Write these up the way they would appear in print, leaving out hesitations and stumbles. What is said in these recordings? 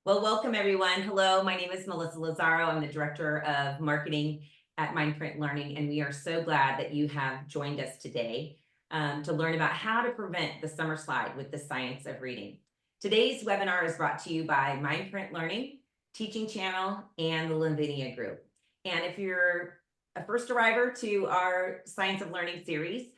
Well, welcome everyone. Hello, my name is Melissa Lazaro. I'm the Director of Marketing at MindPrint Learning, and we are so glad that you have joined us today to learn about how to prevent the summer slide with the science of reading. Today's webinar is brought to you by MindPrint Learning, Teaching Channel, and the Lavinia Group. And if you're a first arriver to our Science of Learning series,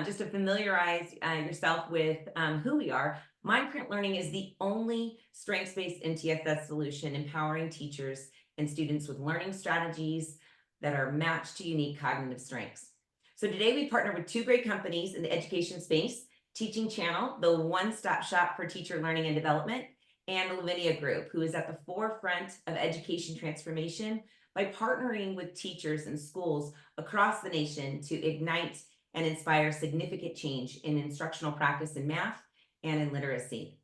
just to familiarize yourself with who we are, MindPrint Learning is the only strengths-based MTSS solution empowering teachers and students with learning strategies that are matched to unique cognitive strengths. So today we partner with two great companies in the education space, Teaching Channel, the one-stop shop for teacher learning and development, and the Lavinia Group, who is at the forefront of education transformation by partnering with teachers and schools across the nation to ignite and inspire significant change in instructional practice in math and in literacy.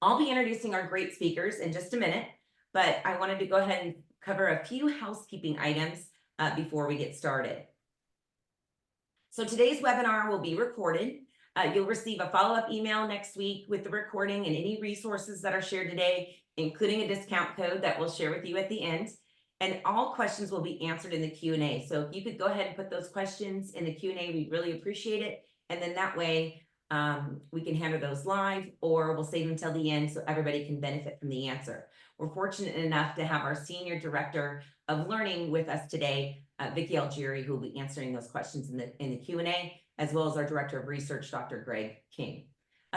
I'll be introducing our great speakers in just a minute, but I wanted to go ahead and cover a few housekeeping items before we get started. So today's webinar will be recorded. You'll receive a follow-up email next week with the recording and any resources that are shared today, including a discount code that we'll share with you at the end. And all questions will be answered in the Q&A. So if you could go ahead and put those questions in the Q&A, we'd really appreciate it. And then that way we can handle those live, or we'll save them until the end so everybody can benefit from the answer. We're fortunate enough to have our Senior Director of Learning with us today, Vicki Algieri, who will be answering those questions in the Q&A, as well as our Director of Research, Dr. Greg King.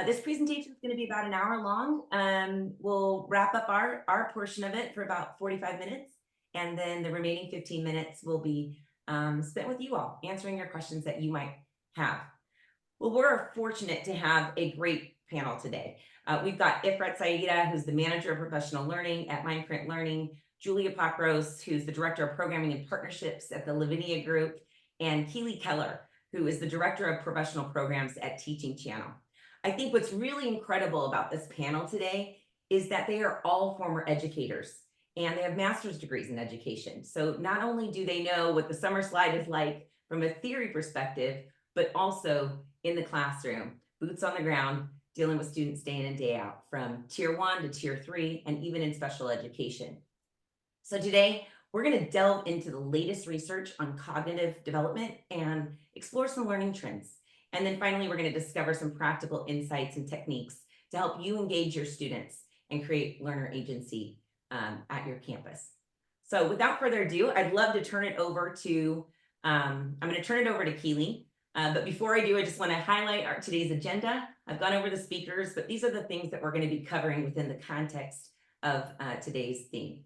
This presentation is going to be about an hour long. We'll wrap up our portion of it for about 45 minutes. And then the remaining 15 minutes will be spent with you all, answering your questions that you might have. Well, we're fortunate to have a great panel today. We've got Ifrat Saida, who's the Manager of Professional Learning at MindPrint Learning, Julia Pakros, who's the Director of Programming and Partnerships at the Lavinia Group, and Keely Keller, who is the Director of Professional Programs at Teaching Channel. I think what's really incredible about this panel today is that they are all former educators, and they have master's degrees in education. So not only do they know what the summer slide is like from a theory perspective, but also in the classroom, boots on the ground, dealing with students day in and day out, from tier 1 to tier 3, and even in special education. So today, we're going to delve into the latest research on cognitive development and explore some learning trends. And then finally, we're going to discover some practical insights and techniques to help you engage your students and create learner agency at your campus. So without further ado, I'd love to turn it over to, I'm going to turn it over to Keely. But before I do, I just want to highlight today's agenda. I've gone over the speakers, but these are the things that we're going to be covering within the context of today's theme.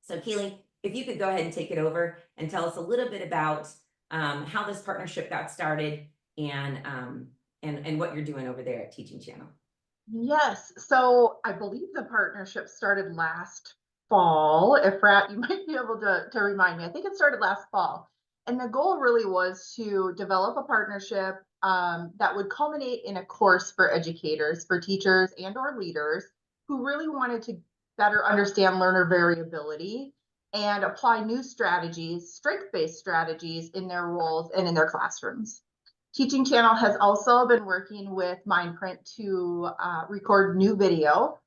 So Keely, if you could go ahead and take it over and tell us a little bit about how this partnership got started and what you're doing over there at Teaching Channel. Yes, so I believe the partnership started last fall. Ifrat, you might be able to remind me. I think it started last fall. And the goal really was to develop a partnership that would culminate in a course for educators, for teachers and or leaders who really wanted to better understand learner variability and apply new strategies, strength-based strategies in their roles and in their classrooms. Teaching Channel has also been working with MindPrint to record new video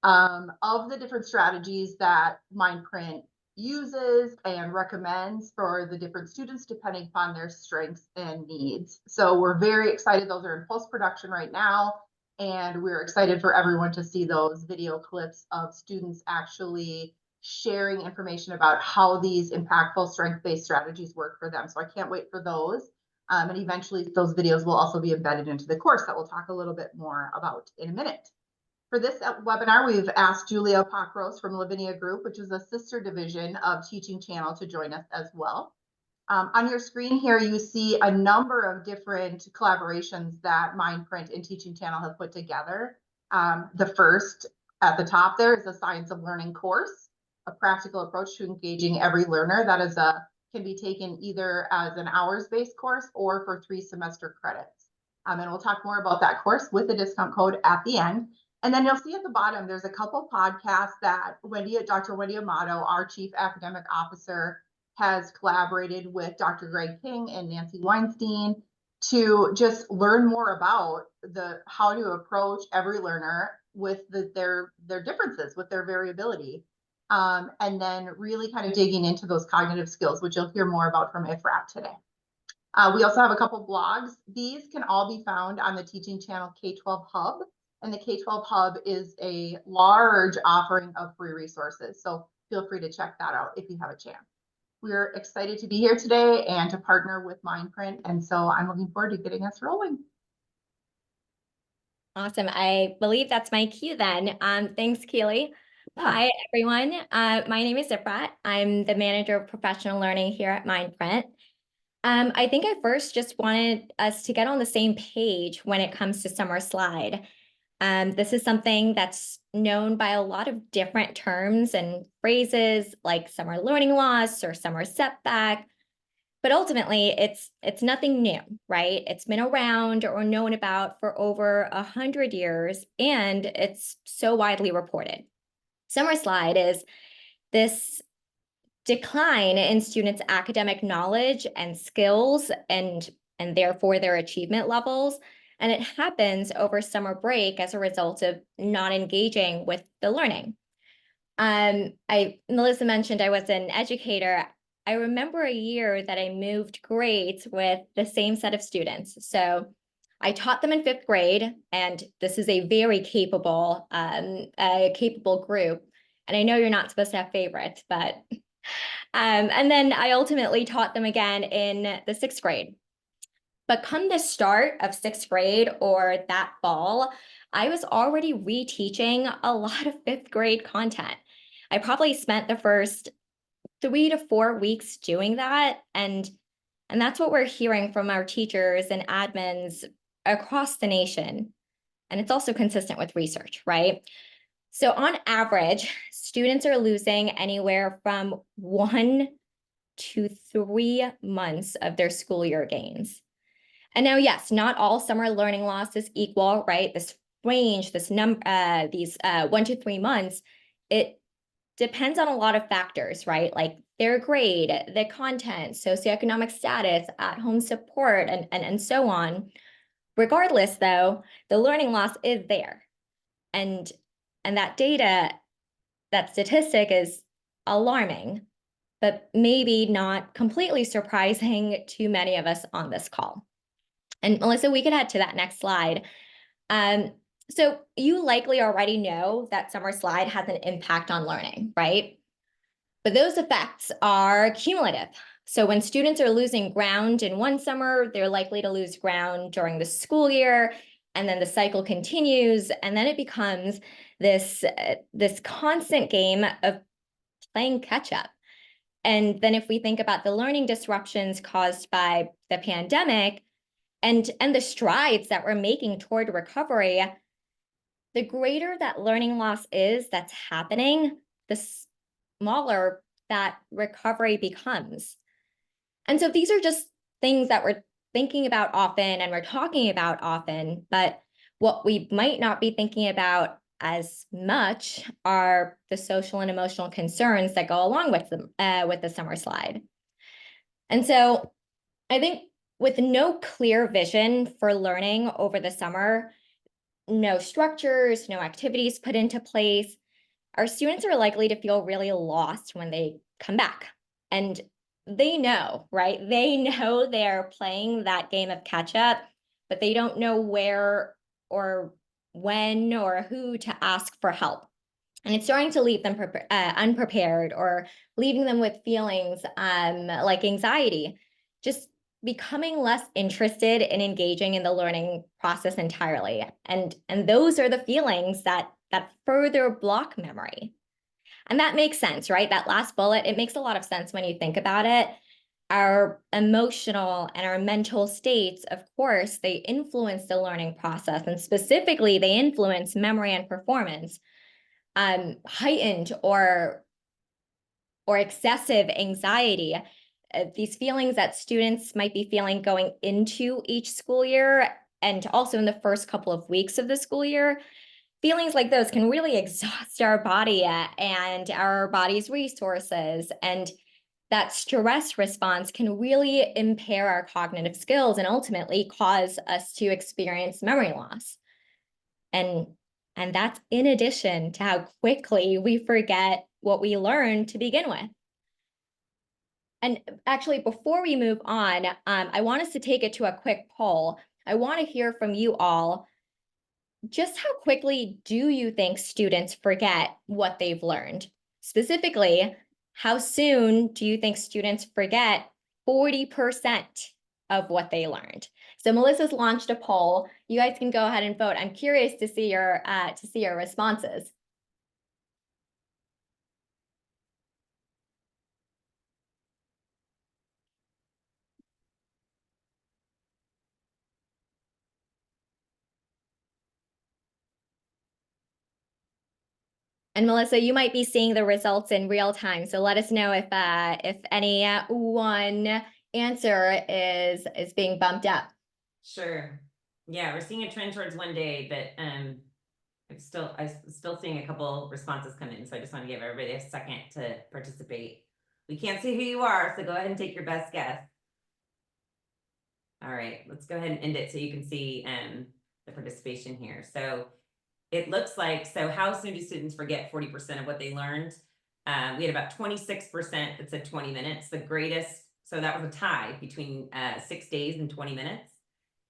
of the different strategies that MindPrint uses and recommends for the different students depending upon their strengths and needs. So we're very excited. Those are in post-production right now, and we're excited for everyone to see those video clips of students actually sharing information about how these impactful strength-based strategies work for them. So I can't wait for those. And eventually those videos will also be embedded into the course that we'll talk a little bit more about in a minute. For this webinar, we've asked Julia Pakros from Lavinia Group, which is a sister division of Teaching Channel, to join us as well. On your screen here, you see a number of different collaborations that MindPrint and Teaching Channel have put together. The first at the top there is a Science of Learning course, a practical approach to engaging every learner. That is can be taken either as an hours-based course or for 3 semester credits. And we'll talk more about that course with the discount code at the end. And then you'll see at the bottom, there's a couple podcasts that Dr. Wendy Amato, our Chief Academic Officer, has collaborated with Dr. Greg King and Nancy Weinstein to just learn more about how to approach every learner with their differences, with their variability. And then really kind of digging into those cognitive skills, which you'll hear more about from Ifrat today. We also have a couple blogs. These can all be found on the teaching channel K-12 Hub. And the K-12 Hub is a large offering of free resources. So feel free to check that out if you have a chance. We're excited to be here today and to partner with MindPrint. And so I'm looking forward to getting us rolling. Awesome. I believe that's my cue then. Thanks, Keely. Yeah. Hi, everyone. My name is Ifrat. I'm the manager of professional learning here at MindPrint. I think I first just wanted us to get on the same page when it comes to Summer Slide. This is something that's known by a lot of different terms and phrases like summer learning loss or summer setback. But ultimately, it's nothing new, right? It's been around or known about for over 100 years, and it's so widely reported. Summer slide is this decline in students' academic knowledge and skills and therefore their achievement levels. And it happens over summer break as a result of not engaging with the learning. Melissa mentioned I was an educator. I remember a year that I moved grades with the same set of students. So I taught them in 5th grade, and this is a very capable group. And I know you're not supposed to have favorites, but and then I ultimately taught them again in the 6th grade. But come the start of 6th grade or that fall, I was already reteaching a lot of 5th grade content. I probably spent the first 3 to 4 weeks doing that. And that's what we're hearing from our teachers and admins across the nation. And it's also consistent with research, right? So on average, students are losing anywhere from 1 to 3 months of their school year gains. And now, yes, not all summer learning loss is equal, right? This range, this number, these 1 to 3 months, it depends on a lot of factors, right? Like their grade, the content, socioeconomic status, at-home support, and so on. Regardless, though, the learning loss is there. And that data, that statistic is alarming, but maybe not completely surprising to many of us on this call. And Melissa, we could head to that next slide. So you likely already know that summer slide has an impact on learning, right? But those effects are cumulative. So when students are losing ground in one summer, they're likely to lose ground during the school year, and then the cycle continues, and then it becomes this constant game of playing catch up. And then if we think about the learning disruptions caused by the pandemic, and the strides that we're making toward recovery, the greater that learning loss is that's happening, the smaller that recovery becomes. And so these are just things that we're thinking about often and we're talking about often, but what we might not be thinking about as much are the social and emotional concerns that go along with the summer slide. And so I think with no clear vision for learning over the summer, no structures, no activities put into place, our students are likely to feel really lost when they come back. And they know, right? They know they're playing that game of catch up, but they don't know where or when or who to ask for help. And it's starting to leave them unprepared or leaving them with feelings like anxiety, just becoming less interested in engaging in the learning process entirely. And those are the feelings that further block memory. And that makes sense, right? That last bullet, it makes a lot of sense when you think about it. Our emotional and our mental states, of course, they influence the learning process, and specifically they influence memory and performance. Heightened or excessive anxiety, these feelings that students might be feeling going into each school year and also in the first couple of weeks of the school year, feelings like those can really exhaust our body and our body's resources. And that stress response can really impair our cognitive skills and ultimately cause us to experience memory loss. And And that's in addition to how quickly we forget what we learned to begin with. And actually, before we move on, I want us to take it to a quick poll. I want to hear from you all. Just how quickly do you think students forget what they've learned? Specifically, how soon do you think students forget 40% of what they learned? So Melissa's launched a poll. You guys can go ahead and vote. I'm curious to see your responses. And Melissa, you might be seeing the results in real time. So let us know if any one answer is being bumped up. Sure. Yeah, we're seeing a trend towards 1 day, but I'm still seeing a couple responses come in. So I just want to give everybody a second to participate. We can't see who you are, so go ahead and take your best guess. All right, let's go ahead and end it so you can see the participation here. So it looks like, so how soon do students forget 40% of what they learned? We had about 26% that said 20 minutes, the greatest. So that was a tie between 6 days and 20 minutes.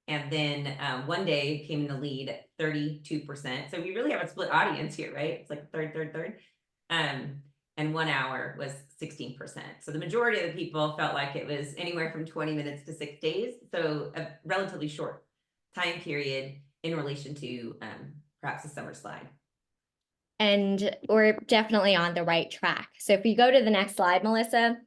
And then 1 day came in the lead at 32%. So we really have a split audience here, right? It's like third. And 1 hour was 16%. So the majority of the people felt like it was anywhere from 20 minutes to 6 days. So a relatively short time period in relation to perhaps a summer slide. And we're definitely on the right track. So if you go to the next slide, Melissa.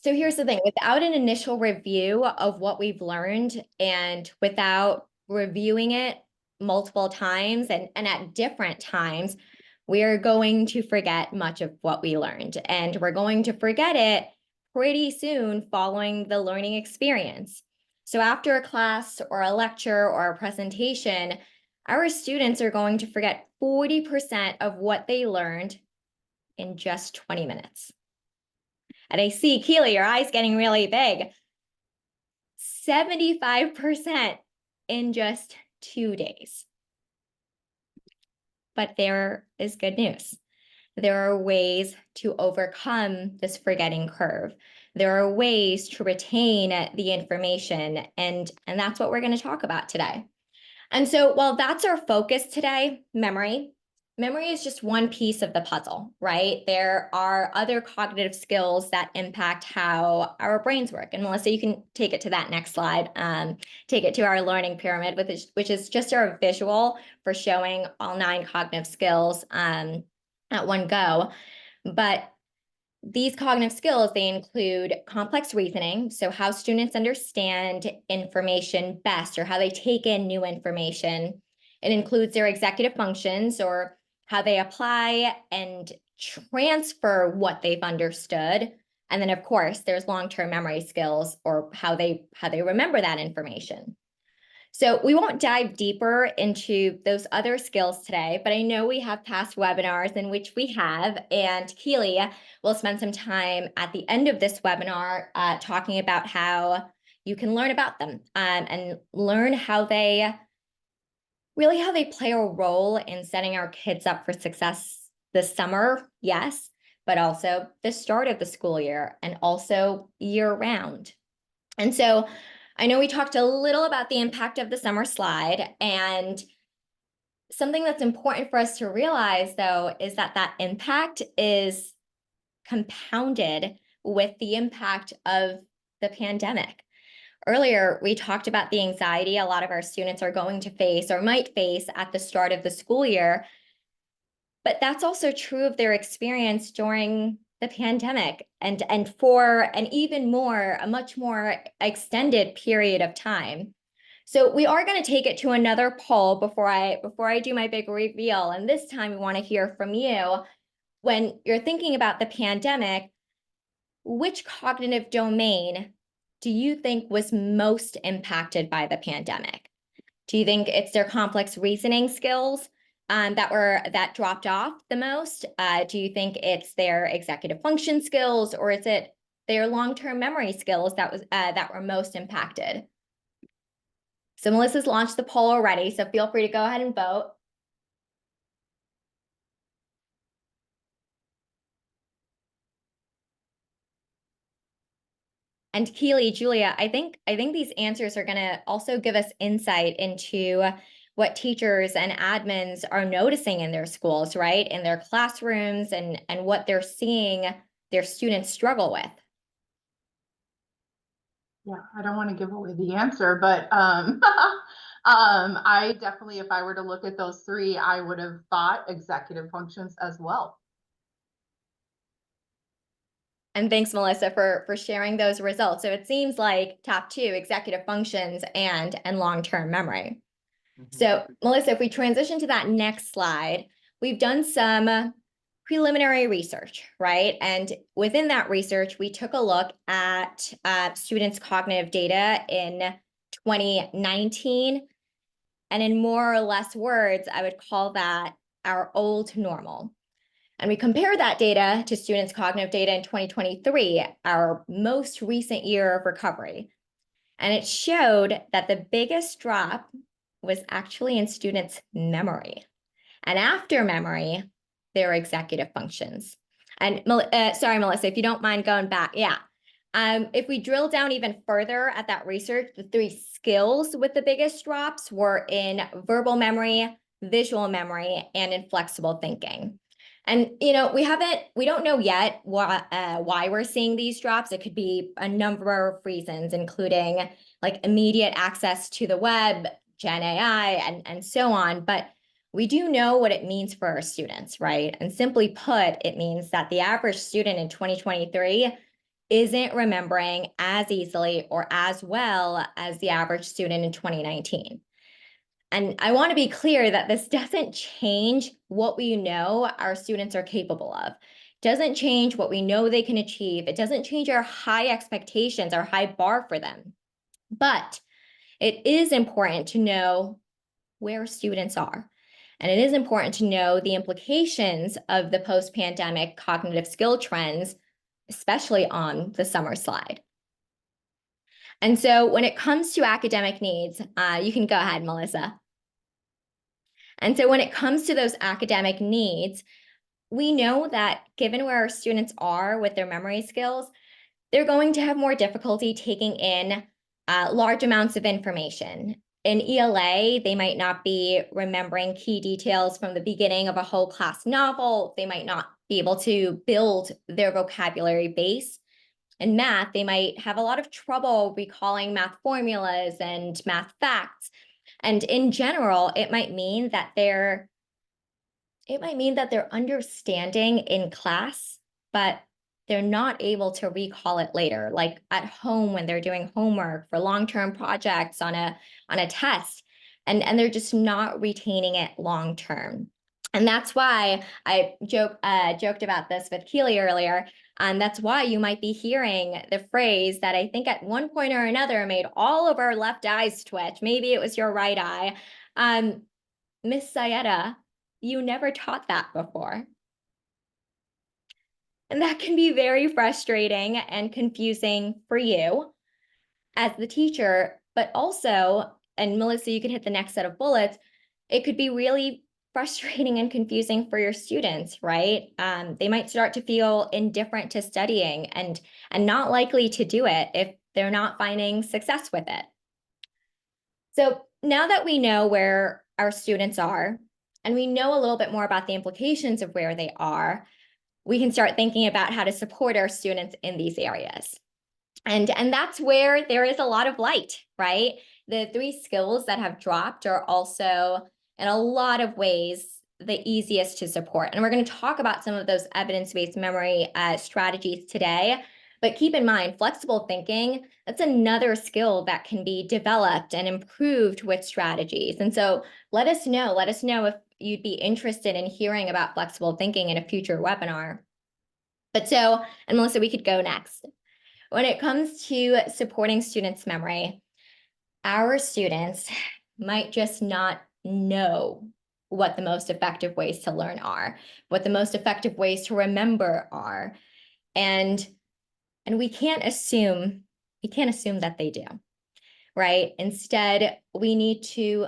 So here's the thing, without an initial review of what we've learned and without reviewing it multiple times and at different times, we are going to forget much of what we learned. And we're going to forget it pretty soon following the learning experience. So after a class or a lecture or a presentation, our students are going to forget 40% of what they learned in just 20 minutes. And I see, Keely, your eye's getting really big. 75% in just 2 days. But there is good news. There are ways to overcome this forgetting curve. There are ways to retain the information, and that's what we're going to talk about today. And so while that's our focus today, memory is just one piece of the puzzle, right? There are other cognitive skills that impact how our brains work. And Melissa, you can take it to that next slide. Take it to our learning pyramid, which is just our visual for showing all 9 cognitive skills at one go. But these cognitive skills, they include complex reasoning, so how students understand information best or how they take in new information. It includes their executive functions or how they apply and transfer what they've understood. And then, of course, there's long-term memory skills or how they remember that information. So we won't dive deeper into those other skills today, but I know we have past webinars in which we have, and Keely will spend some time at the end of this webinar talking about how you can learn about them and learn how they play a role in setting our kids up for success this summer, yes, but also the start of the school year and also year round. And so I know we talked a little about the impact of the summer slide, and something that's important for us to realize, though, is that that impact is compounded with the impact of the pandemic. Earlier, we talked about the anxiety a lot of our students are going to face or might face at the start of the school year, but that's also true of their experience during the pandemic and for an even more, a much more extended period of time. So we are going to take it to another poll before I do my big reveal. And this time we want to hear from you. When you're thinking about the pandemic, which cognitive domain do you think was most impacted by the pandemic? Do you think it's their complex reasoning skills that dropped off the most? Do you think it's their executive function skills, or is it their long-term memory skills that were most impacted? So Melissa's launched the poll already, so feel free to go ahead and vote. And Keely, Julia, I think these answers are going to also give us insight into what teachers and admins are noticing in their schools, right? In their classrooms and what they're seeing their students struggle with. Yeah, I don't want to give away the answer, but I definitely, if I were to look at those three, I would have thought executive functions as well. And thanks, Melissa, for sharing those results. So it seems like top two, executive functions and long-term memory. So Melissa, if we transition to that next slide, we've done some preliminary research, right? And within that research, we took a look at students' cognitive data in 2019. And in more or less words, I would call that our old normal. And we compared that data to students' cognitive data in 2023, our most recent year of recovery. And it showed that the biggest drop was actually in students' memory. And after memory, their executive functions. And sorry, Melissa, if you don't mind going back. Yeah. If we drill down even further at that research, the three skills with the biggest drops were in verbal memory, visual memory, and in flexible thinking. And, we don't know yet why we're seeing these drops. It could be a number of reasons, including like immediate access to the web, Gen AI, and so on. But we do know what it means for our students, right? And simply put, it means that the average student in 2023 isn't remembering as easily or as well as the average student in 2019. And I want to be clear that this doesn't change what we know our students are capable of. It doesn't change what we know they can achieve. It doesn't change our high expectations, our high bar for them. But it is important to know where students are. And it is important to know the implications of the post-pandemic cognitive skill trends, especially on the summer slide. And so when it comes to academic needs, you can go ahead, Melissa. And so when it comes to those academic needs, we know that given where our students are with their memory skills, they're going to have more difficulty taking in large amounts of information. In ELA, they might not be remembering key details from the beginning of a whole class novel. They might not be able to build their vocabulary base. In math, they might have a lot of trouble recalling math formulas and math facts. And in general, it might mean that their understanding in class, but they're not able to recall it later, like at home when they're doing homework for long-term projects on a test, and they're just not retaining it long-term. And that's why I joked about this with Keely earlier. And that's why you might be hearing the phrase that I think at one point or another made all of our left eyes twitch. Maybe it was your right eye. Miss Sayeda, you never taught that before. And that can be very frustrating and confusing for you as the teacher, but also, and Melissa, you can hit the next set of bullets, it could be really frustrating and confusing for your students, right? They might start to feel indifferent to studying and not likely to do it if they're not finding success with it. So now that we know where our students are, and we know a little bit more about the implications of where they are, we can start thinking about how to support our students in these areas. And that's where there is a lot of light, right? The three skills that have dropped are also, in a lot of ways, the easiest to support. And we're going to talk about some of those evidence-based memory strategies today. But keep in mind, flexible thinking, that's another skill that can be developed and improved with strategies. And so let us know if you'd be interested in hearing about flexible thinking in a future webinar. But so, and Melissa, we could go next. When it comes to supporting students' memory, our students might just not know what the most effective ways to learn are, what the most effective ways to remember are. And we can't assume that they do, right? Instead, we need to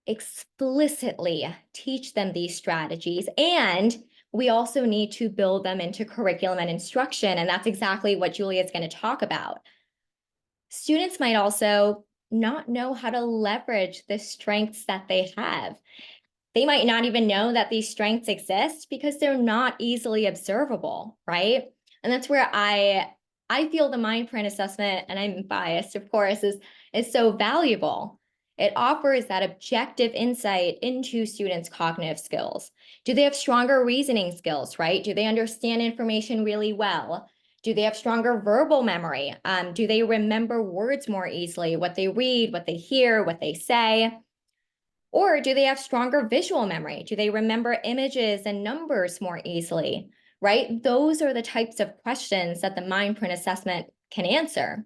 explicitly teach them these strategies, and we also need to build them into curriculum and instruction. And that's exactly what Julia is going to talk about. Students might also not know how to leverage the strengths that they have. They might not even know that these strengths exist because they're not easily observable, right? And that's where I feel the MindPrint assessment, and I'm biased, of course, is so valuable. It offers that objective insight into students' cognitive skills. Do they have stronger reasoning skills, right? Do they understand information really well? Do they have stronger verbal memory? Do they remember words more easily, what they read, what they hear, what they say? Or do they have stronger visual memory? Do they remember images and numbers more easily, right? Those are the types of questions that the MindPrint assessment can answer.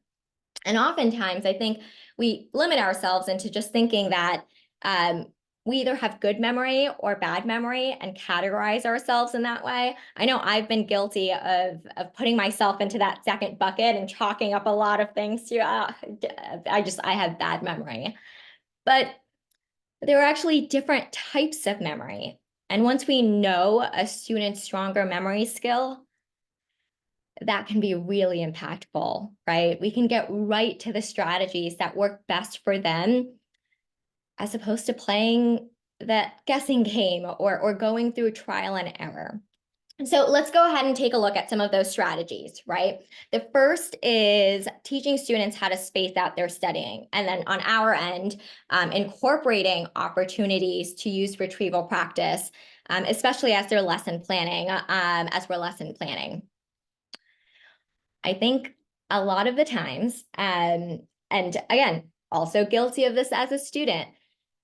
And oftentimes, I think we limit ourselves into just thinking that we either have good memory or bad memory and categorize ourselves in that way. I know I've been guilty of putting myself into that second bucket and chalking up a lot of things to, I have bad memory. But there are actually different types of memory. And once we know a student's stronger memory skill, that can be really impactful, right? We can get right to the strategies that work best for them, as opposed to playing that guessing game or going through trial and error. So let's go ahead and take a look at some of those strategies, right? The first is teaching students how to space out their studying. And then on our end, incorporating opportunities to use retrieval practice, especially as they're lesson planning, as we're lesson planning. I think a lot of the times, and again, also guilty of this as a student,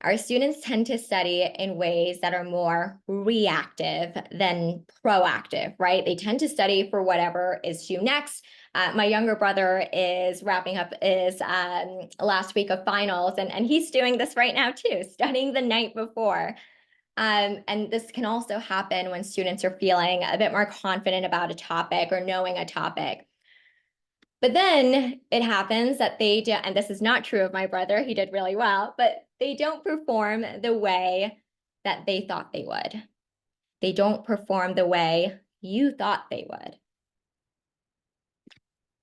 our students tend to study in ways that are more reactive than proactive, right? They tend to study for whatever is due next. My younger brother is wrapping up his last week of finals, and he's doing this right now too, studying the night before. And this can also happen when students are feeling a bit more confident about a topic or knowing a topic. But then it happens that they do, and this is not true of my brother, he did really well, but they don't perform the way that they thought they would. They don't perform the way you thought they would.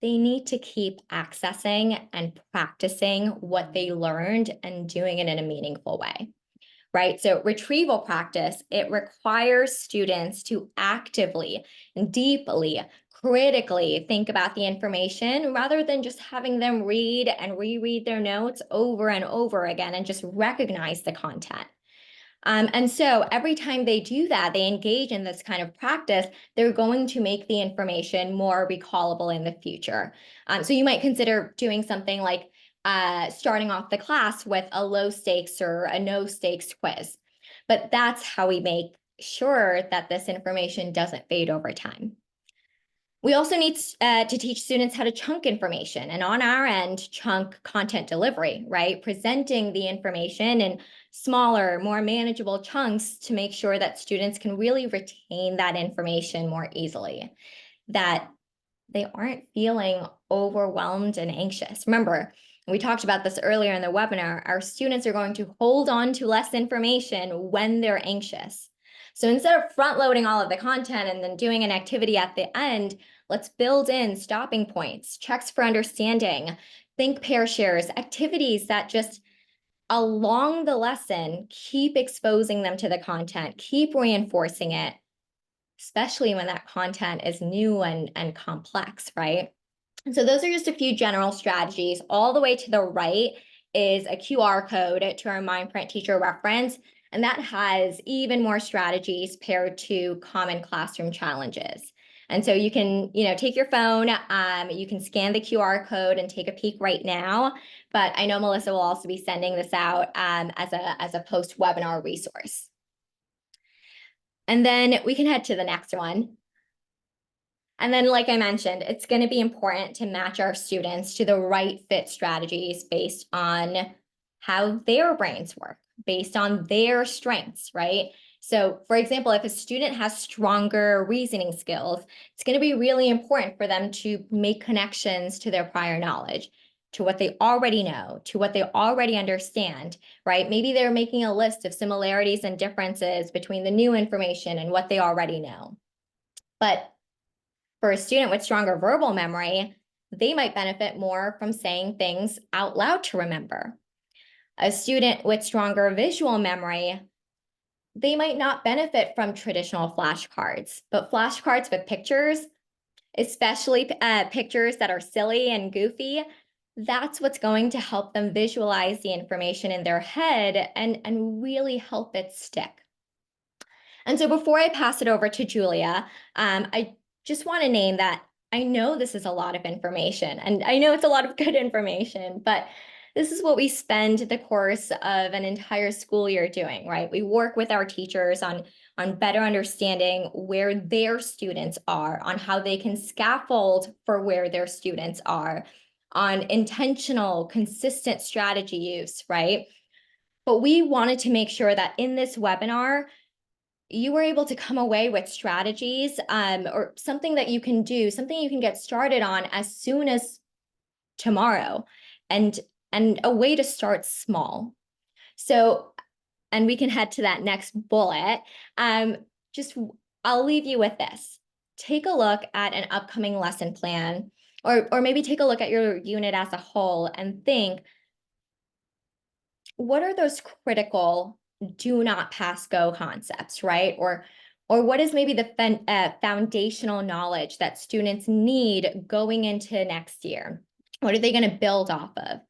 They need to keep accessing and practicing what they learned and doing it in a meaningful way, right? So retrieval practice, it requires students to actively and deeply, critically think about the information rather than just having them read and reread their notes over and over again and just recognize the content. And so every time they do that, they engage in this kind of practice, they're going to make the information more recallable in the future. So you might consider doing something like starting off the class with a low stakes or a no stakes quiz. But that's how we make sure that this information doesn't fade over time. We also need to teach students how to chunk information, and on our end, chunk content delivery, right? Presenting the information in smaller, more manageable chunks to make sure that students can really retain that information more easily, that they aren't feeling overwhelmed and anxious. Remember, we talked about this earlier in the webinar, our students are going to hold on to less information when they're anxious. So instead of front loading all of the content and then doing an activity at the end, let's build in stopping points, checks for understanding, think pair shares, activities that just along the lesson, keep exposing them to the content, keep reinforcing it, especially when that content is new and complex, right? And so those are just a few general strategies. All the way to the right is a QR code to our MindPrint teacher reference, and that has even more strategies paired to common classroom challenges. And so you can, take your phone, you can scan the QR code and take a peek right now. But I know Melissa will also be sending this out as a post-webinar resource. And then we can head to the next one. And then, like I mentioned, it's going to be important to match our students to the right fit strategies based on how their brains work, based on their strengths, right? So, for example, if a student has stronger reasoning skills, it's going to be really important for them to make connections to their prior knowledge, to what they already know, to what they already understand, right? Maybe they're making a list of similarities and differences between the new information and what they already know. But for a student with stronger verbal memory, they might benefit more from saying things out loud to remember. A student with stronger visual memory, they might not benefit from traditional flashcards, but flashcards with pictures, especially pictures that are silly and goofy, that's what's going to help them visualize the information in their head and really help it stick. And so before I pass it over to Julia, I just want to name that I know this is a lot of information, and I know it's a lot of good information, but this is what we spend the course of an entire school year doing, right? We work with our teachers on better understanding where their students are, on how they can scaffold for where their students are, on intentional, consistent strategy use, right? But we wanted to make sure that in this webinar, you were able to come away with strategies or something that you can do, something you can get started on as soon as tomorrow, and a way to start small. So, and we can head to that next bullet. Just I'll leave you with this. Take a look at an upcoming lesson plan, or maybe take a look at your unit as a whole and think, what are those critical do not pass go concepts, right? Or what is maybe the foundational knowledge that students need going into next year? What are they going to build off of?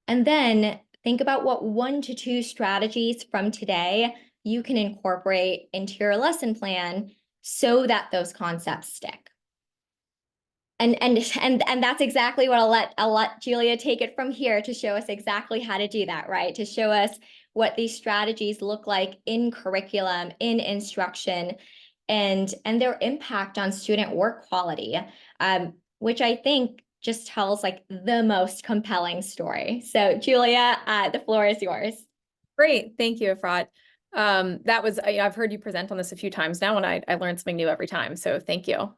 And then think about what 1 to 2 strategies from today you can incorporate into your lesson plan so that those concepts stick. And that's exactly what I'll let Julia take it from here to show us exactly how to do that, right? To show us what these strategies look like in curriculum, in instruction, and their impact on student work quality, which I think just tells like the most compelling story. So Julia, the floor is yours. Great, thank you, Efrat. That was, I've heard you present on this a few times now, and I learned something new every time, so thank you.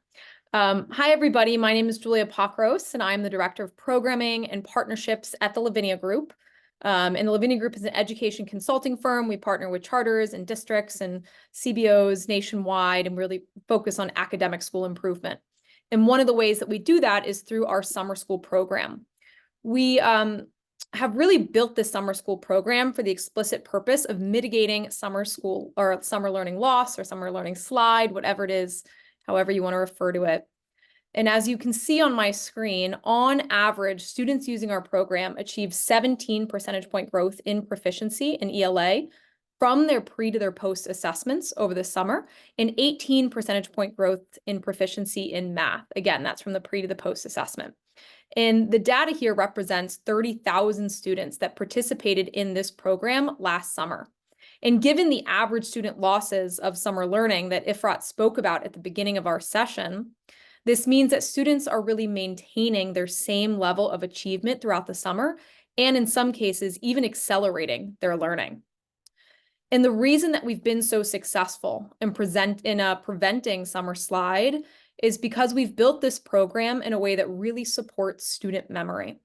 Hi, everybody. My name is Julia Pakros, and I'm the Director of Programming and Partnerships at the Lavinia Group. And the Lavinia Group is an education consulting firm. We partner with charters and districts and CBOs nationwide and really focus on academic school improvement. And one of the ways that we do that is through our summer school program. We have really built this summer school program for the explicit purpose of mitigating summer school or summer learning loss or summer learning slide, whatever it is, however you want to refer to it. And as you can see on my screen, on average, students using our program achieve 17 percentage point growth in proficiency in ELA from their pre to their post assessments over the summer, and 18 percentage point growth in proficiency in math. Again, that's from the pre to the post assessment. And the data here represents 30,000 students that participated in this program last summer. And given the average student losses of summer learning that Efrat spoke about at the beginning of our session, this means that students are really maintaining their same level of achievement throughout the summer, and in some cases, even accelerating their learning. And the reason that we've been so successful in preventing summer slide is because we've built this program in a way that really supports student memory.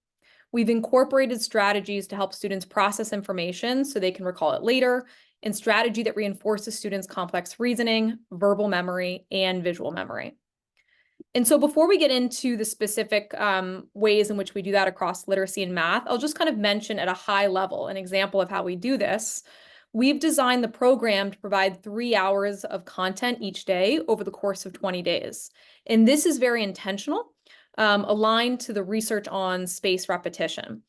We've incorporated strategies to help students process information so they can recall it later, and strategy that reinforces students' complex reasoning, verbal memory, and visual memory. And so before we get into the specific ways in which we do that across literacy and math, I'll just kind of mention at a high level an example of how we do this. We've designed the program to provide 3 hours of content each day over the course of 20 days. And this is very intentional, aligned to the research on spaced repetition.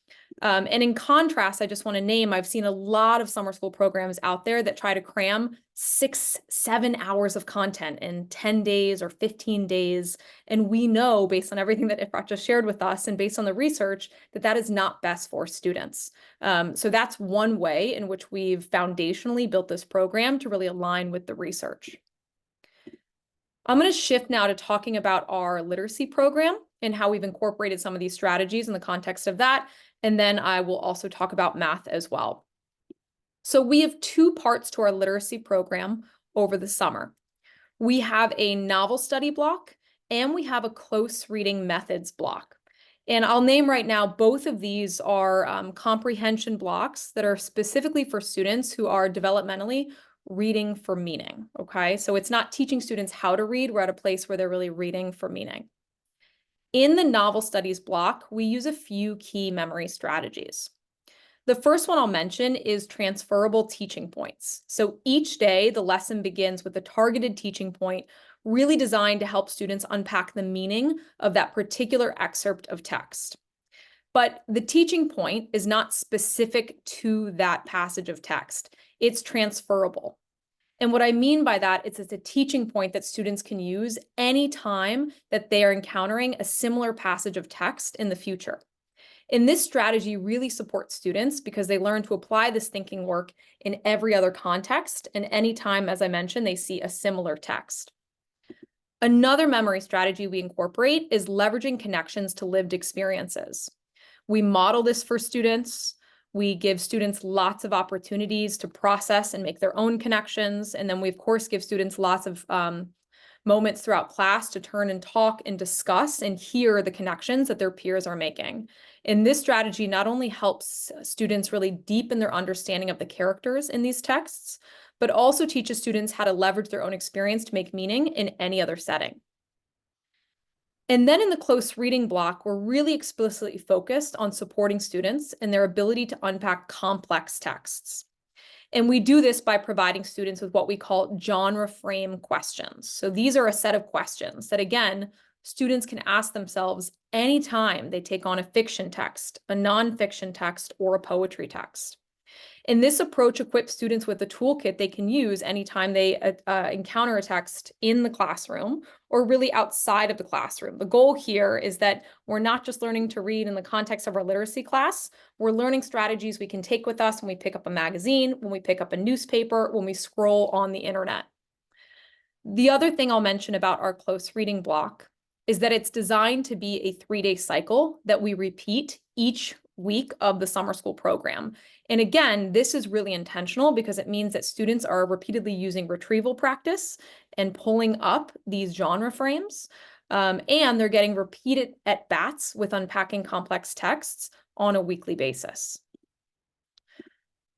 And in contrast, I just want to name, I've seen a lot of summer school programs out there that try to cram 6-7 hours of content in 10 days or 15 days. And we know, based on everything that Efrat just shared with us and based on the research, that that is not best for students. So that's one way in which we've foundationally built this program to really align with the research. I'm going to shift now to talking about our literacy program and how we've incorporated some of these strategies in the context of that. And then I will also talk about math as well. So we have 2 parts to our literacy program over the summer. We have a novel study block and we have a close reading methods block. And I'll name right now, both of these are comprehension blocks that are specifically for students who are developmentally reading for meaning, okay? So it's not teaching students how to read, we're at a place where they're really reading for meaning. In the novel studies block, we use a few key memory strategies. The first one I'll mention is transferable teaching points. So each day, the lesson begins with a targeted teaching point, really designed to help students unpack the meaning of that particular excerpt of text. But the teaching point is not specific to that passage of text. It's transferable. And what I mean by that is it's a teaching point that students can use anytime that they are encountering a similar passage of text in the future. And this strategy really supports students because they learn to apply this thinking work in every other context and anytime, as I mentioned, they see a similar text. Another memory strategy we incorporate is leveraging connections to lived experiences. We model this for students. We give students lots of opportunities to process and make their own connections. And then we, of course, give students lots of moments throughout class to turn and talk and discuss and hear the connections that their peers are making. And this strategy not only helps students really deepen their understanding of the characters in these texts, but also teaches students how to leverage their own experience to make meaning in any other setting. And then in the close reading block, we're really explicitly focused on supporting students and their ability to unpack complex texts. And we do this by providing students with what we call genre frame questions. So these are a set of questions that, again, students can ask themselves anytime they take on a fiction text, a nonfiction text, or a poetry text. And this approach equips students with a toolkit they can use anytime they encounter a text in the classroom or really outside of the classroom. The goal here is that we're not just learning to read in the context of our literacy class, we're learning strategies we can take with us when we pick up a magazine, when we pick up a newspaper, when we scroll on the internet. The other thing I'll mention about our close reading block is that it's designed to be a 3-day cycle that we repeat each week of the summer school program. And again, this is really intentional because it means that students are repeatedly using retrieval practice and pulling up these genre frames, and they're getting repeated at-bats with unpacking complex texts on a weekly basis.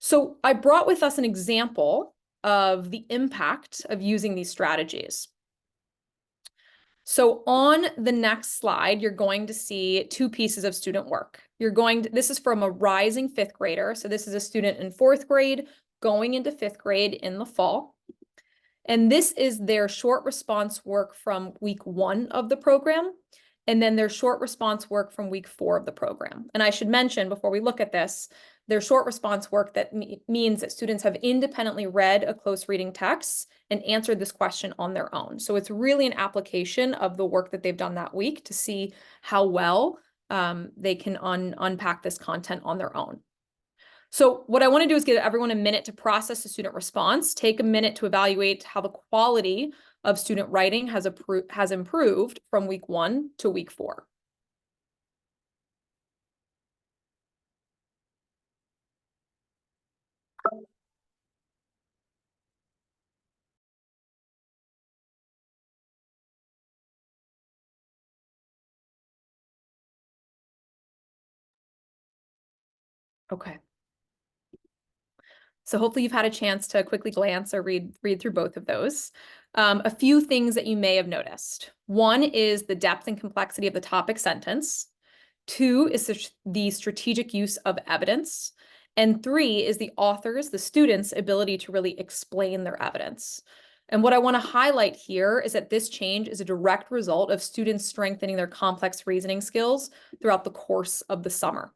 So I brought with us an example of the impact of using these strategies. So on the next slide, you're going to see 2 pieces of student work. This is from a rising 5th grader. So this is a student in 4th grade going into 5th grade in the fall. And this is their short response work from week 1 of the program, and then their short response work from week 4 of the program. And I should mention before we look at this, their short response work that means that students have independently read a close reading text and answered this question on their own. So it's really an application of the work that they've done that week to see how well they can unpack this content on their own. So what I want to do is give everyone a minute to process the student response, take a minute to evaluate how the quality of student writing has improved from week 1 to week 4. Okay. So hopefully you've had a chance to quickly glance or read through both of those. A few things that you may have noticed. 1 is the depth and complexity of the topic sentence. 2 is the strategic use of evidence. And 3 is the author's, the student's ability to really explain their evidence. And what I want to highlight here is that this change is a direct result of students strengthening their complex reasoning skills throughout the course of the summer.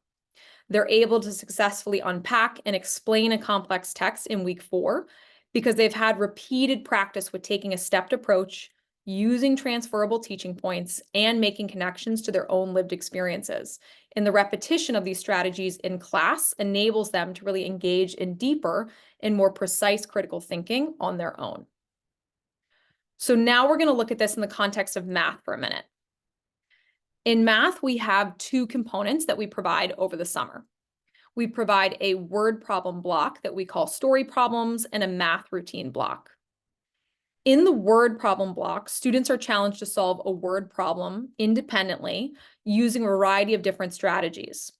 They're able to successfully unpack and explain a complex text in week 4 because they've had repeated practice with taking a stepped approach, using transferable teaching points, and making connections to their own lived experiences. And the repetition of these strategies in class enables them to really engage in deeper and more precise critical thinking on their own. So now we're going to look at this in the context of math for a minute. In math, we have 2 components that we provide over the summer. We provide a word problem block that we call story problems and a math routine block. In the word problem block, students are challenged to solve a word problem independently using a variety of different strategies.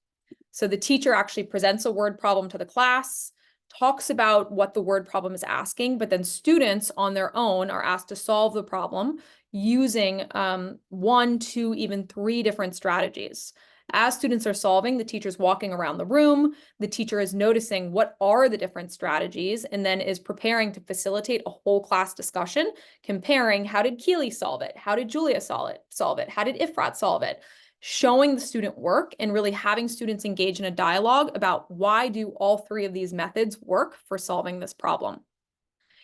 So the teacher actually presents a word problem to the class, talks about what the word problem is asking, but then students on their own are asked to solve the problem using 1, 2, even 3 different strategies. As students are solving, the teacher's walking around the room, the teacher is noticing what are the different strategies, and then is preparing to facilitate a whole class discussion, comparing how did Keely solve it? How did Julia solve it? How did Ifrat solve it? Showing the student work and really having students engage in a dialogue about why do all 3 of these methods work for solving this problem.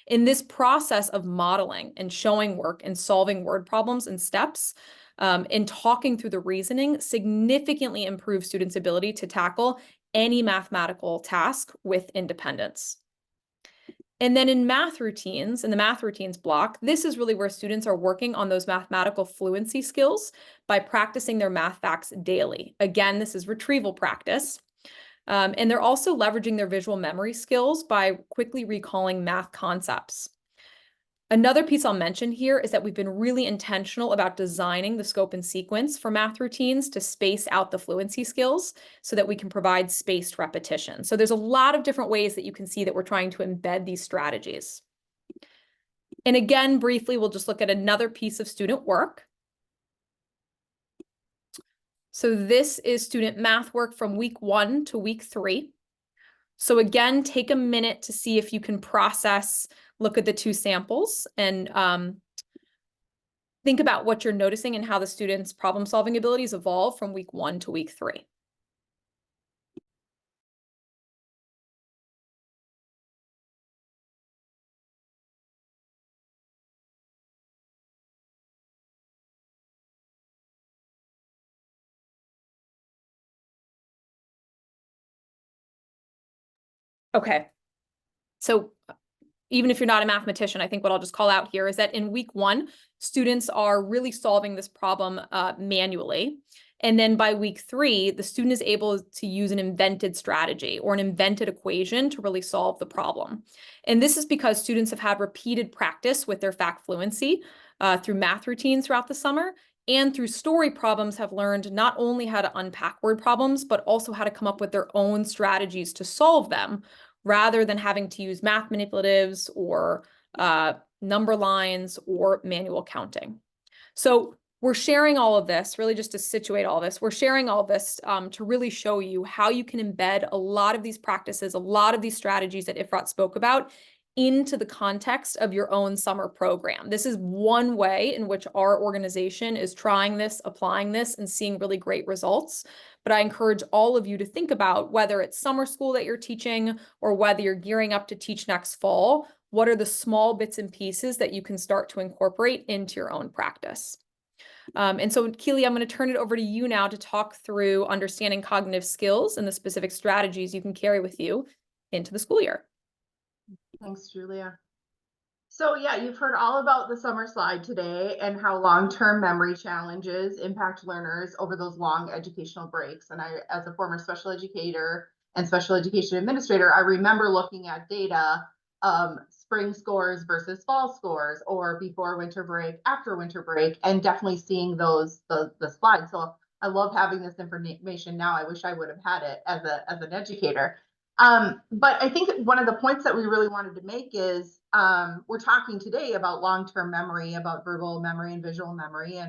In this process of modeling and showing work and solving word problems in steps, and talking through the reasoning significantly improves students' ability to tackle any mathematical task with independence. And then in math routines, in the math routines block, this is really where students are working on those mathematical fluency skills by practicing their math facts daily. Again, this is retrieval practice. And they're also leveraging their visual memory skills by quickly recalling math concepts. Another piece I'll mention here is that we've been really intentional about designing the scope and sequence for math routines to space out the fluency skills so that we can provide spaced repetition. So there's a lot of different ways that you can see that we're trying to embed these strategies. And again, briefly, we'll just look at another piece of student work. So this is student math work from week 1 to week 3. So again, take a minute to see if you can process, look at the 2 samples and think about what you're noticing and how the students' problem-solving abilities evolve from week 1 to week 3. Okay, so even if you're not a mathematician, I think what I'll just call out here is that in week 1, students are really solving this problem manually. And then by week 3, the student is able to use an invented strategy or an invented equation to really solve the problem. And this is because students have had repeated practice with their fact fluency through math routines throughout the summer, and through story problems have learned not only how to unpack word problems, but also how to come up with their own strategies to solve them, rather than having to use math manipulatives or number lines or manual counting. So we're sharing all of this, really just to situate all this, we're sharing all this to really show you how you can embed a lot of these practices, a lot of these strategies that Ifrat spoke about into the context of your own summer program. This is one way in which our organization is trying this, applying this, and seeing really great results. But I encourage all of you to think about whether it's summer school that you're teaching or whether you're gearing up to teach next fall, what are the small bits and pieces that you can start to incorporate into your own practice? And so, Keely, I'm going to turn it over to you now to talk through understanding cognitive skills and the specific strategies you can carry with you into the school year. Thanks, Julia. So yeah, you've heard all about the summer slide today and how long-term memory challenges impact learners over those long educational breaks. And I, as a former special educator and special education administrator, I remember looking at data, spring scores versus fall scores, or before winter break, after winter break, and definitely seeing those the slides. So I love having this information now. I wish I would have had it as an educator. But I think one of the points that we really wanted to make is we're talking today about long-term memory, about verbal memory and visual memory,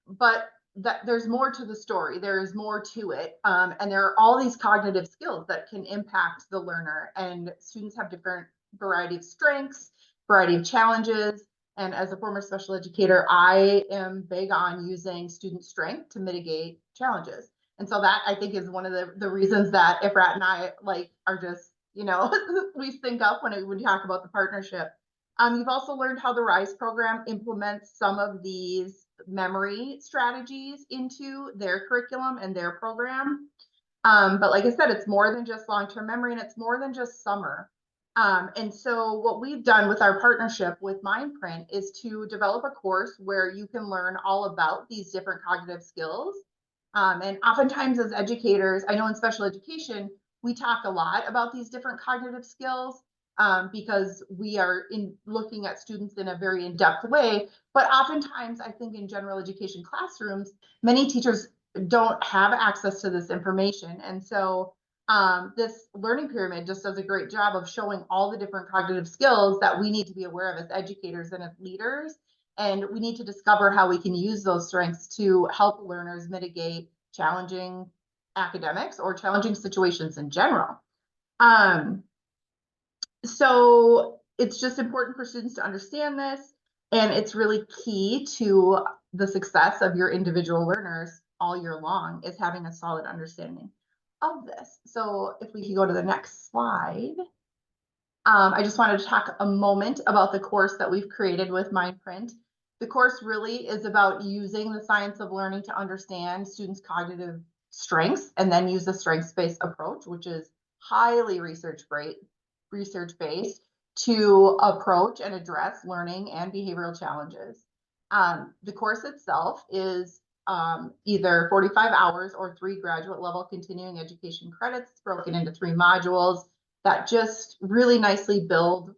but that there's more to the story. There is more to it, and there are all these cognitive skills that can impact the learner. And students have different variety of strengths, variety of challenges. And as a former special educator, I am big on using student strength to mitigate challenges. And so that, I think, is one of the reasons that Ifrat and I are just, we sync up when we talk about the partnership. You've also learned how the RISE program implements some of these memory strategies into their curriculum and their program. But like I said, it's more than just long-term memory, and it's more than just summer. And so what we've done with our partnership with MindPrint is to develop a course where you can learn all about these different cognitive skills. And oftentimes as educators, I know in special education, we talk a lot about these different cognitive skills because we are looking at students in a very in-depth way. But oftentimes, I think in general education classrooms, many teachers don't have access to this information. And so This learning pyramid just does a great job of showing all the different cognitive skills that we need to be aware of as educators and as leaders. And we need to discover how we can use those strengths to help learners mitigate challenging academics or challenging situations in general. So it's just important for students to understand this, and it's really key to the success of your individual learners all year long is having a solid understanding of this. So if we could go to the next slide. I just wanted to talk a moment about the course that we've created with MindPrint. The course really is about using the science of learning to understand students' cognitive strengths and then use the strengths-based approach, which is highly research-based to approach and address learning and behavioral challenges. The course itself is either 45 hours or 3 graduate level continuing education credits broken into 3 modules that just really nicely build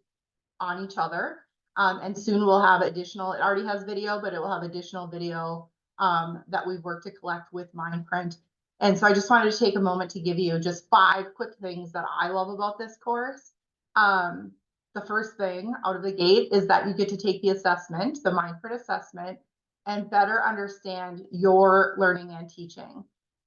on each other. And soon we'll have additional, it already has video, but it will have additional video that we've worked to collect with MindPrint. And so I just wanted to take a moment to give you just 5 quick things that I love about this course. The first thing out of the gate is that you get to take the assessment, the MindPrint assessment, and better understand your learning and teaching.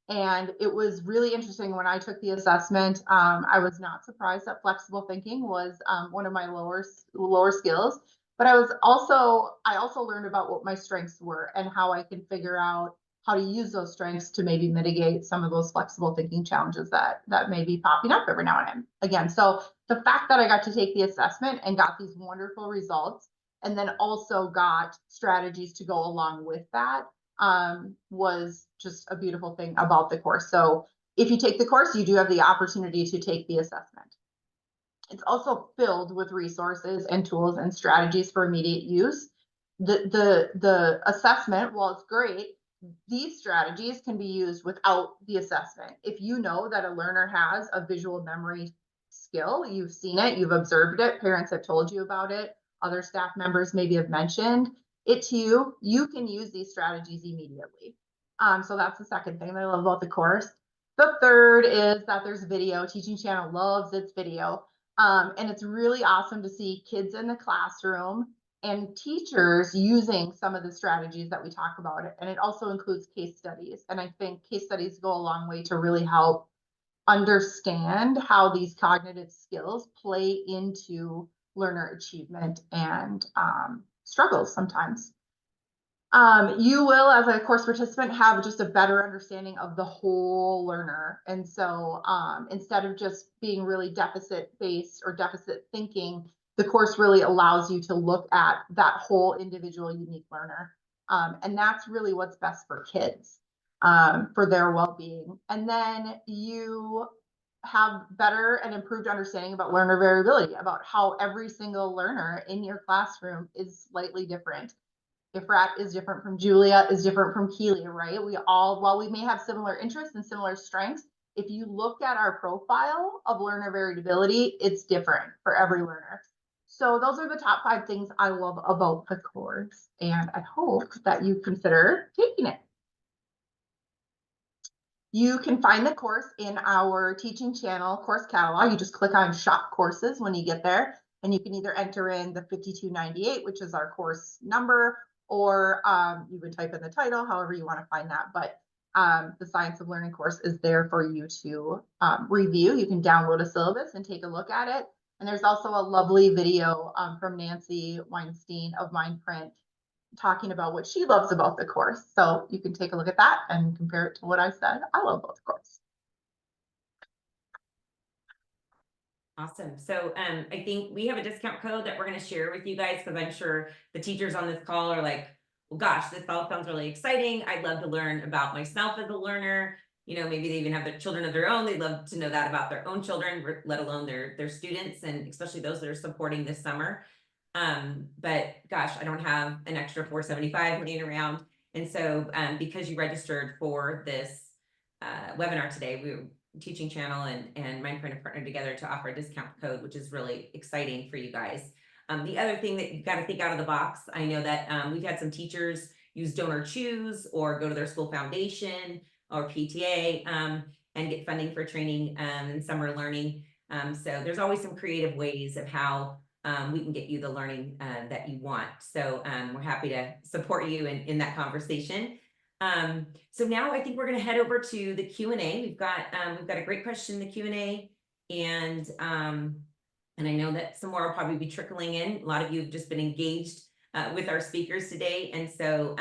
And it was really interesting when I took the assessment. I was not surprised that flexible thinking was one of my lower skills, but I also learned about what my strengths were and how I can figure out how to use those strengths to maybe mitigate some of those flexible thinking challenges that may be popping up every now and then. Again, so the fact that I got to take the assessment and got these wonderful results, and then also got strategies to go along with that, was just a beautiful thing about the course. So if you take the course, you do have the opportunity to take the assessment. It's also filled with resources and tools and strategies for immediate use. The assessment, while it's great, these strategies can be used without the assessment. If you know that a learner has a visual memory skill, you've seen it, you've observed it, parents have told you about it, other staff members maybe have mentioned it to you, you can use these strategies immediately. So that's the second thing that I love about the course. The third is that there's video. Teaching Channel loves its video. And it's really awesome to see kids in the classroom and teachers using some of the strategies that we talk about. And it also includes case studies. And I think case studies go a long way to really help understand how these cognitive skills play into learner achievement and struggles sometimes. You will, as a course participant, have just a better understanding of the whole learner. And so instead of just being really deficit-based or deficit thinking, the course really allows you to look at that whole individual unique learner. And that's really what's best for kids, for their well-being. And then you have better and improved understanding about learner variability, about how every single learner in your classroom is slightly different. Ifrat is different from Julia, is different from Keely, right? We all, while we may have similar interests and similar strengths, if you look at our profile of learner variability, it's different for every learner. So those are the top 5 things I love about the course, and I hope that you consider taking it. You can find the course in our Teaching Channel course catalog. You just click on Shop Courses when you get there, and you can either enter in the 5298, which is our course number, or you can type in the title, however you want to find that. But the Science of Learning course is there for you to review. You can download a syllabus and take a look at it. And there's also a lovely video from Nancy Weinstein of MindPrint talking about what she loves about the course. So you can take a look at that and compare it to what I said I love about the course. Awesome. So I think we have a discount code that we're going to share with you guys, because I'm sure the teachers on this call are like, well, gosh, this all sounds really exciting. I'd love to learn about myself as a learner. You know, maybe they even have their children of their own. They'd love to know that about their own children, let alone their students, and especially those that are supporting this summer. But gosh, I don't have an extra $475 laying around. And so because you registered for this webinar today, Teaching Channel and MindPrint have partnered together to offer a discount code, which is really exciting for you guys. The other thing that you've got to think out of the box, I know that we've had some teachers use Donor Choose or go to their school foundation or PTA. and get funding for training and summer learning. So there's always some creative ways of how we can get you the learning that you want. So we're happy to support you in that conversation. So now I think we're going to head over to the Q&A. We've got a great question in the Q&A, and I know that some more will probably be trickling in. A lot of you have just been engaged with our speakers today, and so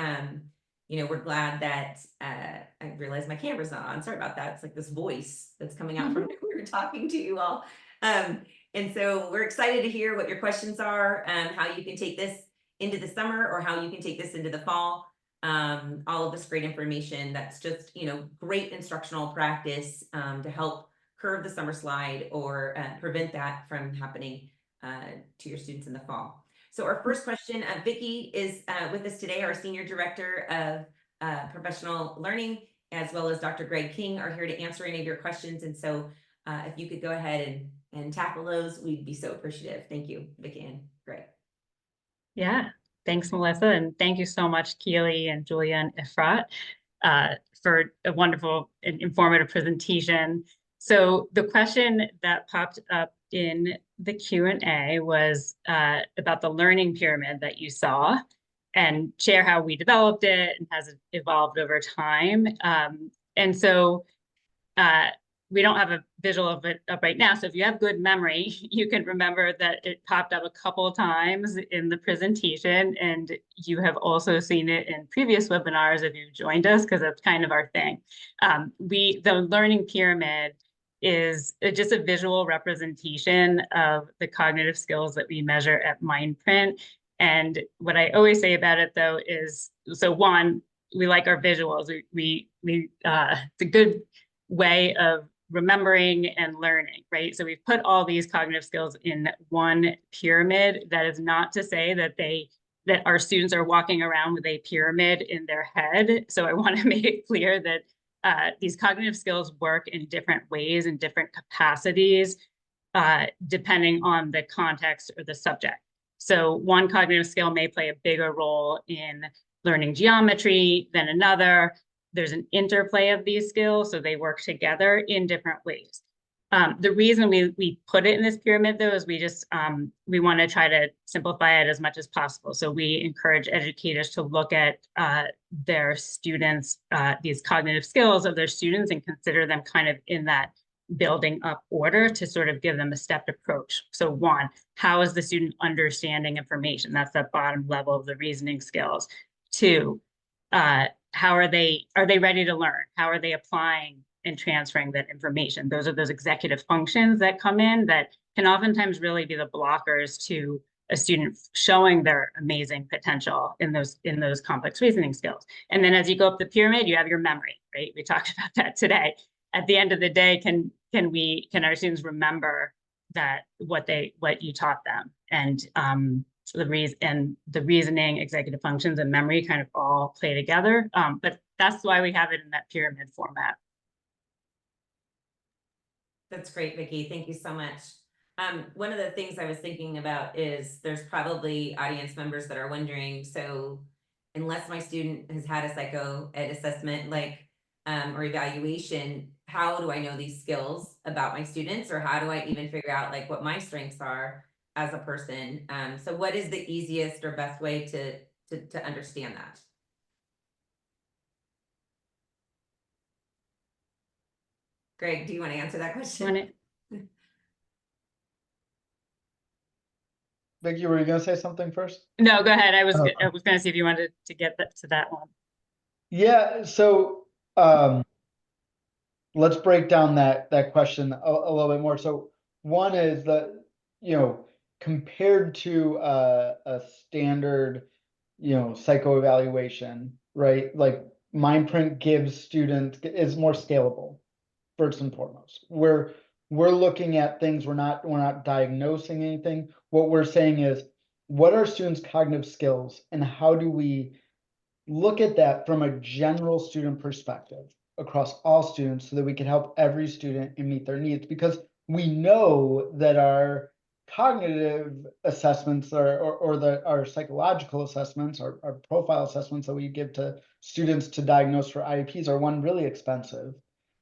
you know, we're glad that I realized my camera's not on. Sorry about that. It's like this voice that's coming out from we were talking to you all. And so we're excited to hear what your questions are, how you can take this into the summer or how you can take this into the fall. All of this great information that's just, you know, great instructional practice to help curve the summer slide or prevent that from happening to your students in the fall. So our first question, Vicki is with us today, our Senior Director of Professional Learning, as well as Dr. Greg King are here to answer any of your questions. And so if you could go ahead and tackle those, we'd be so appreciative. Thank you, Vicki and Greg. Yeah, thanks, Melissa. And thank you so much, Keely and Julia and Efrat, for a wonderful and informative presentation. So the question that popped up in the Q&A was about the learning pyramid that you saw, and share how we developed it and has it evolved over time. And so we don't have a visual of it up right now. So if you have good memory, you can remember that it popped up a couple of times in the presentation, and you have also seen it in previous webinars if you've joined us, because that's kind of our thing. The learning pyramid is just a visual representation of the cognitive skills that we measure at MindPrint. And what I always say about it, though, is, so one, we like our visuals. It's a good way of remembering and learning, right? So we've put all these cognitive skills in one pyramid. That is not to say that our students are walking around with a pyramid in their head. So I want to make it clear that these cognitive skills work in different ways and different capacities, depending on the context or the subject. So one cognitive skill may play a bigger role in learning geometry than another. There's an interplay of these skills, so they work together in different ways. The reason we put it in this pyramid, though, is we want to try to simplify it as much as possible. So we encourage educators to look at their students, these cognitive skills of their students, and consider them kind of in that building up order to sort of give them a stepped approach. So one, how is the student understanding information? That's the bottom level of the reasoning skills. Two, how are they ready to learn? How are they applying and transferring that information? Those are those executive functions that come in that can oftentimes really be the blockers to a student showing their amazing potential in those complex reasoning skills. And then as you go up the pyramid, you have your memory, right? We talked about that today. At the end of the day, can our students remember that what you taught them? And the reasoning, executive functions, and memory kind of all play together. But that's why we have it in that pyramid format. That's great, Vicki. Thank you so much. One of the things I was thinking about is there's probably audience members that are wondering, so unless my student has had a psycho ed assessment, like or evaluation, how do I know these skills about my students, or how do I even figure out like what my strengths are as a person? So what is the easiest or best way to understand that? Greg, do you want to answer that question? Vicki, were you going to say something first? No, go ahead. I was going to see if you wanted to get to that one. Yeah, so let's break down that question a little bit more. So one is that, compared to a standard, psychoevaluation, right? Like MindPrint gives students is more scalable, first and foremost. We're looking at things, we're not diagnosing anything. What we're saying is, what are students' cognitive skills, and how do we look at that from a general student perspective across all students, so that we can help every student and meet their needs? Because we know that our cognitive assessments our psychological assessments, our profile assessments that we give to students to diagnose for IEPs are, one, really expensive,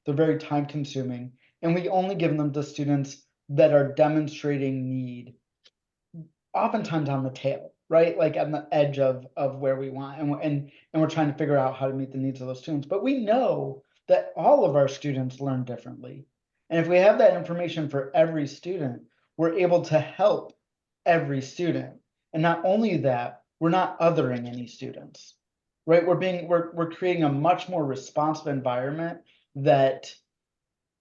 they're very time consuming, and we only give them to students that are demonstrating need, oftentimes on the tail, right? Like on the edge of where we want, and we're trying to figure out how to meet the needs of those students. But we know that all of our students learn differently. And if we have that information for every student, we're able to help every student. And not only that, we're not othering any students, right? We're creating a much more responsive environment that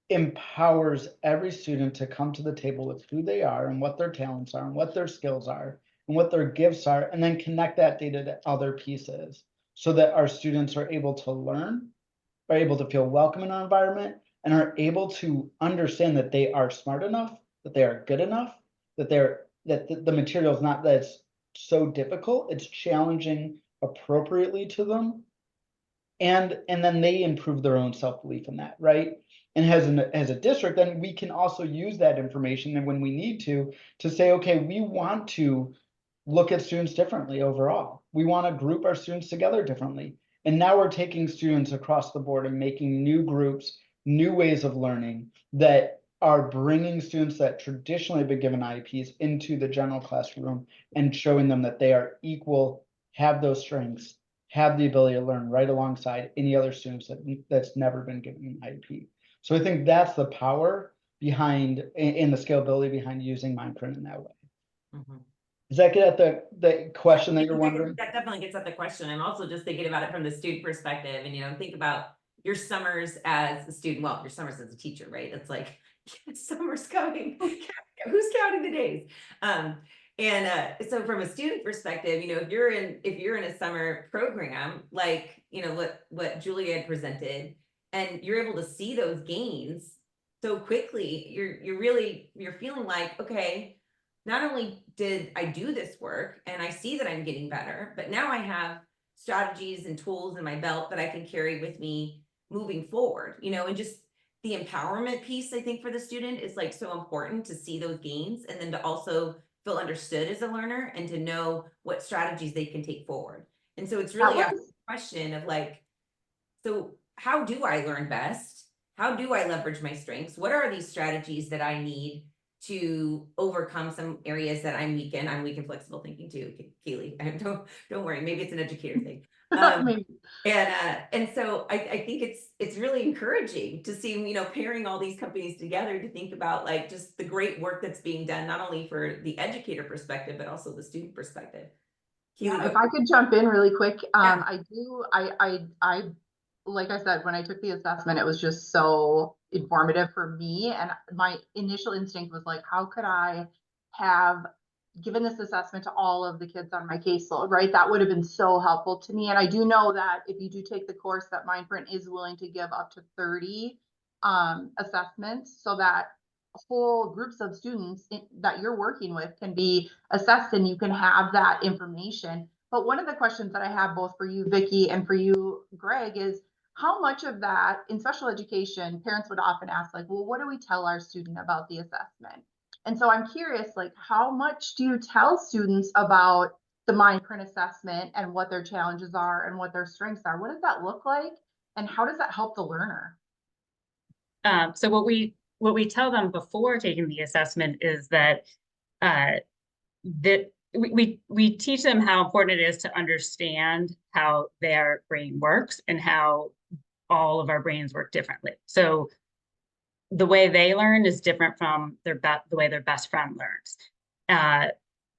empowers every student to come to the table with who they are and what their talents are and what their skills are and what their gifts are, and then connect that data to other pieces so that our students are able to learn, are able to feel welcome in our environment, and are able to understand that they are smart enough, that they are good enough, that the material is not that it's so difficult, it's challenging appropriately to them. And then they improve their own self-belief in that, right? And as a district, then we can also use that information, and when we need to say, okay, we want to look at students differently overall. We want to group our students together differently. And now we're taking students across the board and making new groups, new ways of learning that are bringing students that traditionally have been given IEPs into the general classroom and showing them that they are equal, have those strengths, have the ability to learn right alongside any other students that's never been given an IEP. So I think that's the power behind, in the scalability behind using MindPrint in that way. Mhm. Does that get at the question that you're wondering? That definitely gets at the question. I'm also just thinking about it from the student perspective, and think about your summers as a student, well, your summers as a teacher, right? It's like, summer's coming, who's counting the days? So from a student perspective, if you're in a summer program, like, what Julia had presented, and you're able to see those gains so quickly, you're feeling like, okay, not only did I do this work and I see that I'm getting better, but now I have strategies and tools in my belt that I can carry with me moving forward, and just the empowerment piece, I think, for the student is like so important to see those gains, and then to also feel understood as a learner and to know what strategies they can take forward. And so it's really a question of like, so how do I learn best? How do I leverage my strengths? What are these strategies that I need to overcome some areas that I'm weak in? I'm weak in flexible thinking too, Keely. Don't worry, maybe it's an educator thing. Maybe. And so I think it's really encouraging to see, pairing all these companies together to think about like just the great work that's being done, not only for the educator perspective, but also the student perspective. Keely, Yeah, if I could jump in really quick, Yeah. I like I said, when I took the assessment, it was just so informative for me. And my initial instinct was like, how could I have given this assessment to all of the kids on my caseload, right? That would have been so helpful to me. And I do know that if you do take the course, that MindPrint is willing to give up to 30 assessments so that whole groups of students that you're working with can be assessed and you can have that information. But one of the questions that I have both for you, Vicki, and for you, Greg, is how much of that in special education, parents would often ask, like, well, what do we tell our student about the assessment? And so I'm curious, like, how much do you tell students about the MindPrint assessment and what their challenges are and what their strengths are? What does that look like? And how does that help the learner? So what we tell them before taking the assessment is that that we teach them how important it is to understand how their brain works and how all of our brains work differently. So the way they learn is different from the way their best friend learns.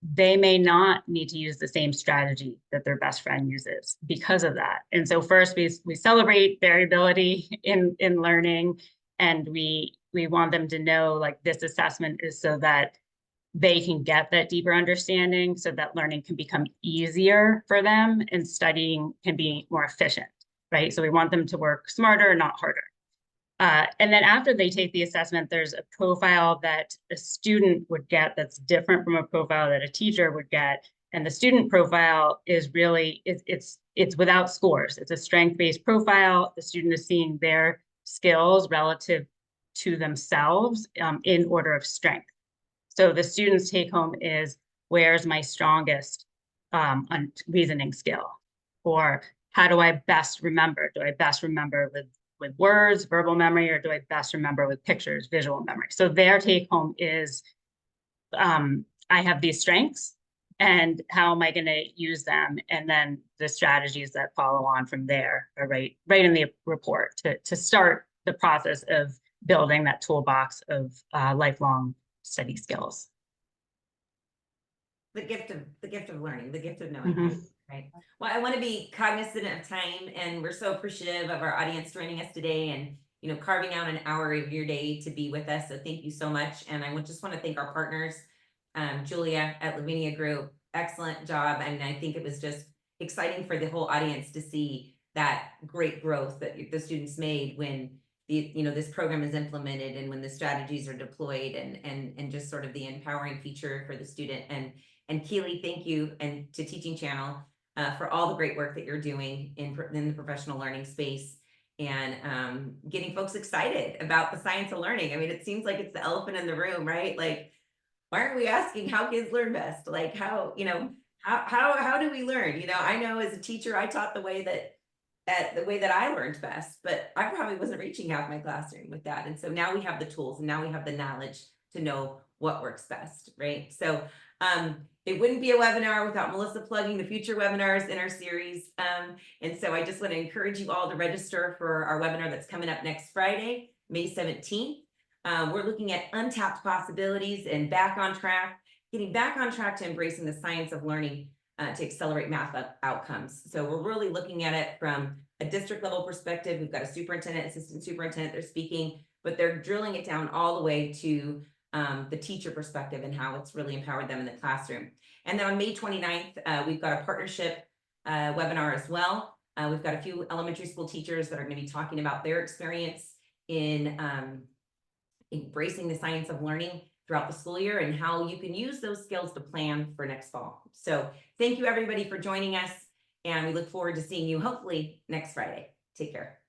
They may not need to use the same strategy that their best friend uses because of that. And so first we celebrate variability in learning, and we want them to know like this assessment is so that they can get that deeper understanding so that learning can become easier for them and studying can be more efficient, right? So we want them to work smarter, not harder. And then after they take the assessment, there's a profile that a student would get that's different from a profile that a teacher would get. And the student profile is really, it's without scores. It's a strength-based profile. The student is seeing their skills relative to themselves in order of strength. So the student's take home is, where's my strongest reasoning skill? Or how do I best remember? Do I best remember with with words, verbal memory, or do I best remember with pictures, visual memory? So their take home is, I have these strengths, and how am I going to use them? And then the strategies that follow on from there are right in the report to start the process of building that toolbox of lifelong study skills. The gift of learning, the gift of knowing, Mhm. right? Well, I want to be cognizant of time, and we're so appreciative of our audience joining us today, and carving out an hour of your day to be with us. So thank you so much. And I just want to thank our partners, Julia at Lavinia Group, excellent job. And I think it was just exciting for the whole audience to see that great growth that the students made when this program is implemented, and when the strategies are deployed, and just sort of the empowering feature for the student. And Keely, thank you, and to Teaching Channel for all the great work that you're doing in the professional learning space, and getting folks excited about the science of learning. I mean, it seems like it's the elephant in the room, right? Like, why aren't we asking how kids learn best? Like, how do we learn? I know as a teacher, I taught the way that I learned best, but I probably wasn't reaching out my classroom with that. And so now we have the tools, and now we have the knowledge to know what works best, right? So it wouldn't be a webinar without Melissa plugging the future webinars in our series. And so I just want to encourage you all to register for our webinar that's coming up next Friday, May 17th. We're looking at untapped possibilities and getting back on track to embracing the science of learning to accelerate math outcomes. So we're really looking at it from a district level perspective. We've got a superintendent, assistant superintendent, they're speaking, but they're drilling it down all the way to the teacher perspective and how it's really empowered them in the classroom. And then on May 29th, we've got a partnership webinar as well. We've got a few elementary school teachers that are going to be talking about their experience in embracing the science of learning throughout the school year, and how you can use those skills to plan for next fall. So thank you everybody for joining us, and we look forward to seeing you hopefully next Friday. Take care.